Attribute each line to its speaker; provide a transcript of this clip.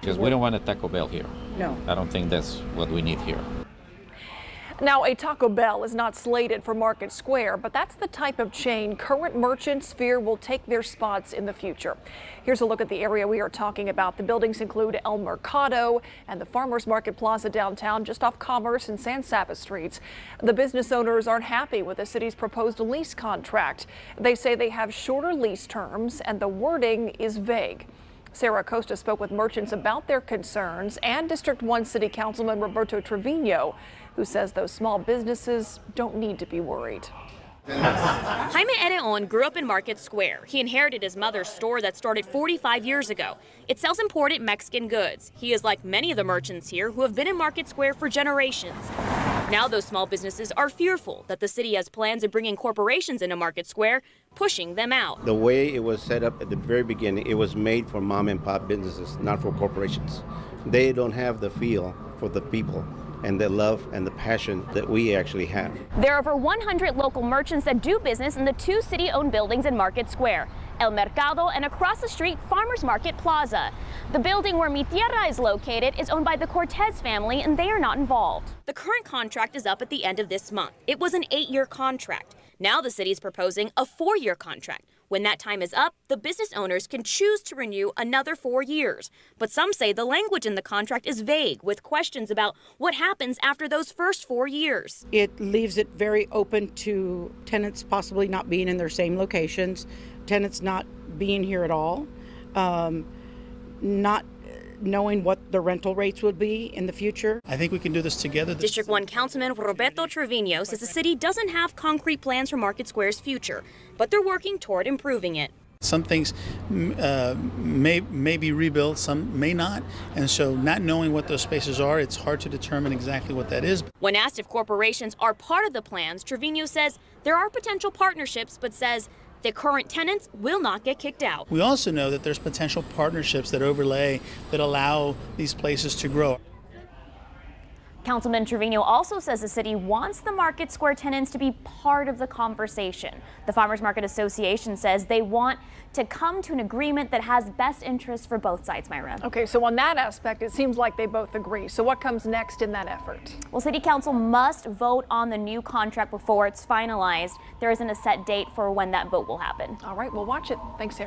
Speaker 1: Because we don't want a Taco Bell here.
Speaker 2: No.
Speaker 1: I don't think that's what we need here.
Speaker 3: Now, a Taco Bell is not slated for Market Square, but that's the type of chain current merchants fear will take their spots in the future. Here's a look at the area we are talking about. The buildings include El Mercado and the Farmers Market Plaza downtown, just off Commerce and San Saba streets. The business owners aren't happy with the city's proposed lease contract. They say they have shorter lease terms and the wording is vague. Sarah Acosta spoke with merchants about their concerns and District 1 City Councilman Roberto Trevino, who says those small businesses don't need to be worried.
Speaker 4: Jaime Ereon grew up in Market Square. He inherited his mother's store that started 45 years ago. It sells imported Mexican goods. He is like many of the merchants here who have been in Market Square for generations. Now those small businesses are fearful that the city has plans of bringing corporations into Market Square, pushing them out.
Speaker 5: The way it was set up at the very beginning, it was made for mom and pop businesses, not for corporations. They don't have the feel for the people and the love and the passion that we actually have.
Speaker 4: There are over 100 local merchants that do business in the two city-owned buildings in Market Square, El Mercado and across the street, Farmers Market Plaza. The building where Mi Tierra is located is owned by the Cortez family and they are not involved. The current contract is up at the end of this month. It was an 8-year contract. Now the city is proposing a 4-year contract. When that time is up, the business owners can choose to renew another 4 years. But some say the language in the contract is vague, with questions about what happens after those first 4 years.
Speaker 2: It leaves it very open to tenants possibly not being in their same locations, tenants not being here at all, not knowing what the rental rates would be in the future.
Speaker 6: I think we can do this together.
Speaker 4: District 1 Councilman Roberto Trevino says the city doesn't have concrete plans for Market Square's future, but they're working toward improving it.
Speaker 6: Some things may be rebuilt, some may not. And so not knowing what those spaces are, it's hard to determine exactly what that is.
Speaker 4: When asked if corporations are part of the plans, Trevino says there are potential partnerships, but says the current tenants will not get kicked out.
Speaker 6: We also know that there's potential partnerships that overlay that allow these places to grow.
Speaker 4: Councilman Trevino also says the city wants the Market Square tenants to be part of the conversation. The Farmers Market Association says they want to come to an agreement that has best interests for both sides, Myra.
Speaker 3: Okay, so on that aspect, it seems like they both agree. So what comes next in that effort?
Speaker 4: Well, City Council must vote on the new contract before it's finalized. There isn't a set date for when that vote will happen.
Speaker 3: All right, we'll watch it. Thanks, Sarah.